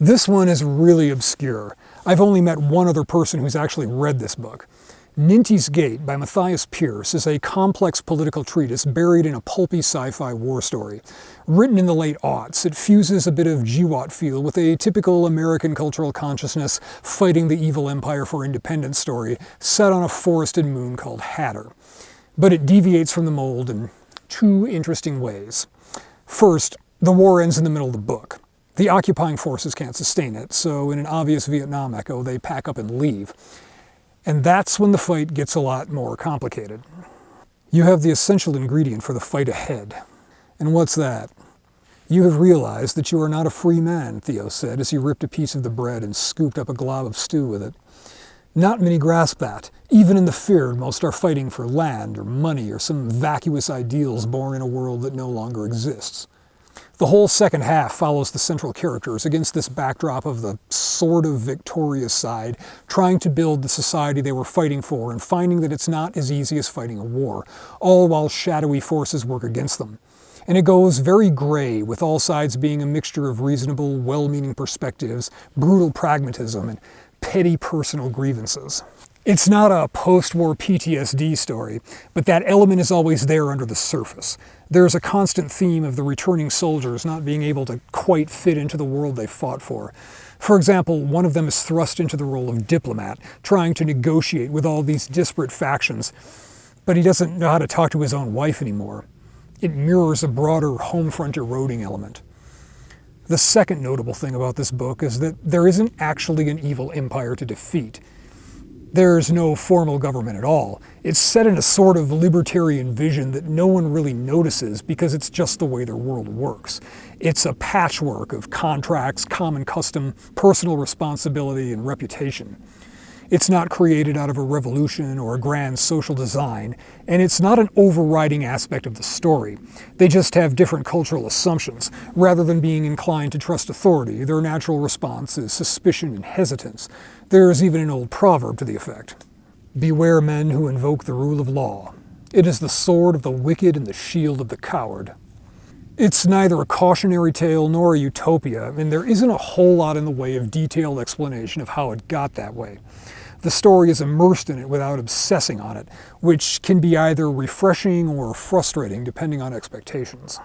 This one is really obscure. I've only met one other person who's actually read this book. Ninti's Gate by Matthias Pierce is a complex political treatise buried in a pulpy sci-fi war story. Written in the late aughts, it fuses a bit of GWOT feel with a typical American cultural consciousness fighting the evil empire for independence story set on a forested moon called Hatter. But it deviates from the mold in two interesting ways. First, the war ends in the middle of the book. The occupying forces can't sustain it, so in an obvious Vietnam echo, they pack up and leave. And that's when the fight gets a lot more complicated. You have the essential ingredient for the fight ahead. And what's that? You have realized that you are not a free man, Theo said as he ripped a piece of the bread and scooped up a glob of stew with it. Not many grasp that. Even in the feared, most are fighting for land or money or some vacuous ideals born in a world that no longer exists. The whole second half follows the central characters against this backdrop of the sort of victorious side, trying to build the society they were fighting for and finding that it's not as easy as fighting a war, all while shadowy forces work against them. And it goes very gray, with all sides being a mixture of reasonable, well-meaning perspectives, brutal pragmatism, and petty personal grievances. It's not a post-war PTSD story, but that element is always there under the surface. There's a constant theme of the returning soldiers not being able to quite fit into the world they fought for. For example, one of them is thrust into the role of diplomat, trying to negotiate with all these disparate factions, but he doesn't know how to talk to his own wife anymore. It mirrors a broader home front eroding element. The second notable thing about this book is that there isn't actually an evil empire to defeat. There's no formal government at all. It's set in a sort of libertarian vision that no one really notices because it's just the way their world works. It's a patchwork of contracts, common custom, personal responsibility, and reputation. It's not created out of a revolution or a grand social design, and it's not an overriding aspect of the story. They just have different cultural assumptions. Rather than being inclined to trust authority, their natural response is suspicion and hesitance. There's even an old proverb to the effect. Beware men who invoke the rule of law. It is the sword of the wicked and the shield of the coward. It's neither a cautionary tale nor a utopia, and there isn't a whole lot in the way of detailed explanation of how it got that way. The story is immersed in it without obsessing on it, which can be either refreshing or frustrating depending on expectations.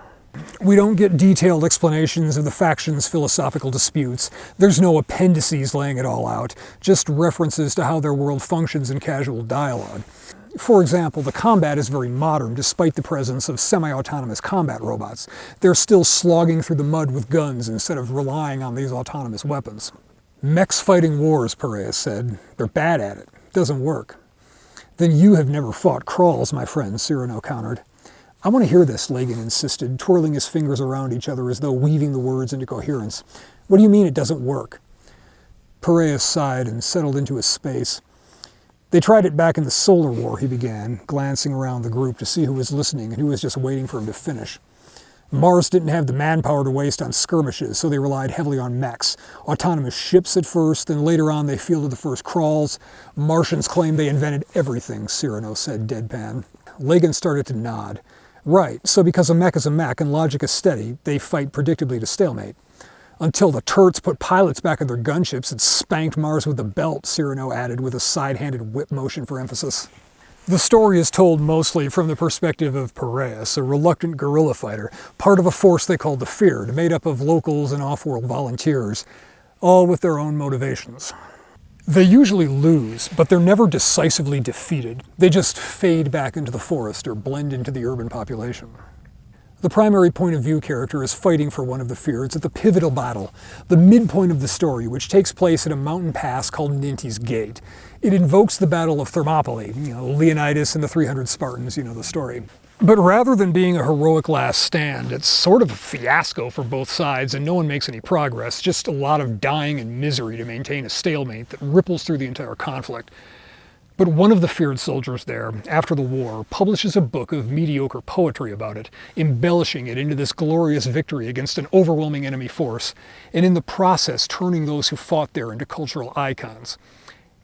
We don't get detailed explanations of the factions' philosophical disputes. There's no appendices laying it all out, just references to how their world functions in casual dialogue. For example, the combat is very modern despite the presence of semi-autonomous combat robots. They're still slogging through the mud with guns instead of relying on these autonomous weapons. Mechs fighting wars, Piraeus said. They're bad at it. Doesn't work. Then you have never fought crawls, my friend, Cyrano countered. I want to hear this, Lagan insisted, twirling his fingers around each other as though weaving the words into coherence. What do you mean it doesn't work? Piraeus sighed and settled into his space. They tried it back in the Solar War, he began, glancing around the group to see who was listening and who was just waiting for him to finish. Mars didn't have the manpower to waste on skirmishes, so they relied heavily on mechs. Autonomous ships at first, then later on they fielded the first crawls. Martians claimed they invented everything, Cyrano said deadpan. Lagan started to nod. Right, so because a mech is a mech and logic is steady, they fight predictably to stalemate. Until the turds put pilots back in their gunships and spanked Mars with a belt, Cyrano added with a side-handed whip motion for emphasis. The story is told mostly from the perspective of Piraeus, a reluctant guerrilla fighter, part of a force they called the Feared, made up of locals and off-world volunteers, all with their own motivations. They usually lose, but they're never decisively defeated. They just fade back into the forest or blend into the urban population. The primary point of view character is fighting for one of the Feareds at the pivotal battle, the midpoint of the story, which takes place at a mountain pass called Ninti's Gate. It invokes the Battle of Thermopylae, Leonidas and the 300 Spartans, the story. But rather than being a heroic last stand, it's sort of a fiasco for both sides and no one makes any progress, just a lot of dying and misery to maintain a stalemate that ripples through the entire conflict. But one of the feared soldiers there, after the war, publishes a book of mediocre poetry about it, embellishing it into this glorious victory against an overwhelming enemy force, and in the process turning those who fought there into cultural icons.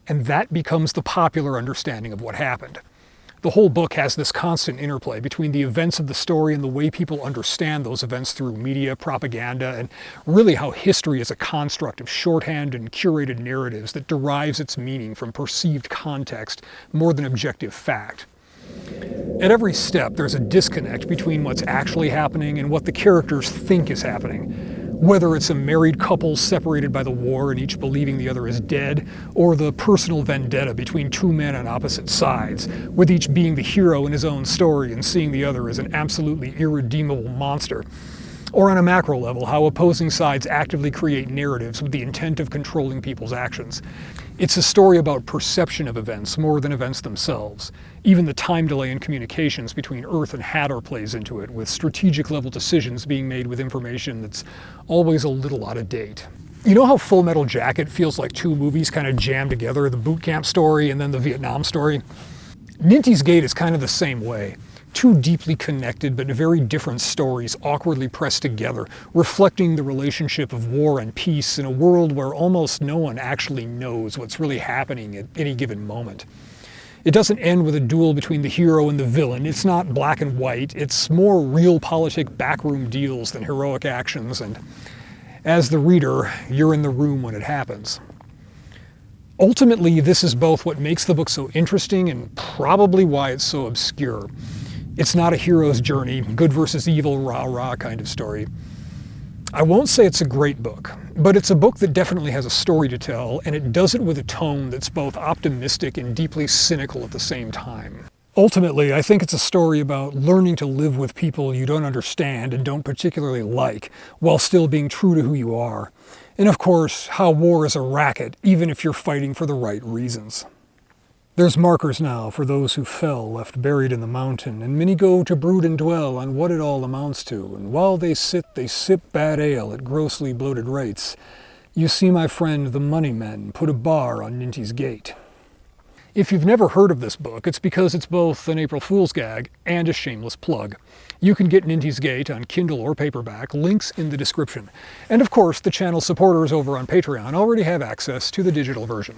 And that becomes the popular understanding of what happened. The whole book has this constant interplay between the events of the story and the way people understand those events through media, propaganda, and really how history is a construct of shorthand and curated narratives that derives its meaning from perceived context more than objective fact. At every step, there's a disconnect between what's actually happening and what the characters think is happening. Whether it's a married couple separated by the war and each believing the other is dead, or the personal vendetta between two men on opposite sides, with each being the hero in his own story and seeing the other as an absolutely irredeemable monster. Or on a macro level, how opposing sides actively create narratives with the intent of controlling people's actions. It's a story about perception of events more than events themselves. Even the time delay in communications between Earth and Hadar plays into it, with strategic level decisions being made with information that's always a little out of date. You know how Full Metal Jacket feels like two movies kind of jammed together, the boot camp story and then the Vietnam story? Ninti's Gate is kind of the same way. Two deeply connected but very different stories awkwardly pressed together, reflecting the relationship of war and peace in a world where almost no one actually knows what's really happening at any given moment. It doesn't end with a duel between the hero and the villain. It's not black and white. It's more realpolitik backroom deals than heroic actions, and as the reader, you're in the room when it happens. Ultimately, this is both what makes the book so interesting and probably why it's so obscure. It's not a hero's journey, good versus evil, rah-rah kind of story. I won't say it's a great book, but it's a book that definitely has a story to tell, and it does it with a tone that's both optimistic and deeply cynical at the same time. Ultimately, I think it's a story about learning to live with people you don't understand and don't particularly like, while still being true to who you are. And of course, how war is a racket, even if you're fighting for the right reasons. There's markers now for those who fell, left buried in the mountain, and many go to brood and dwell on what it all amounts to, and while they sit, they sip bad ale at grossly bloated rates. You see, my friend, the money men put a bar on Ninti's Gate. If you've never heard of this book, it's because it's both an April Fool's gag and a shameless plug. You can get Ninti's Gate on Kindle or paperback, links in the description. And of course, the channel supporters over on Patreon already have access to the digital version.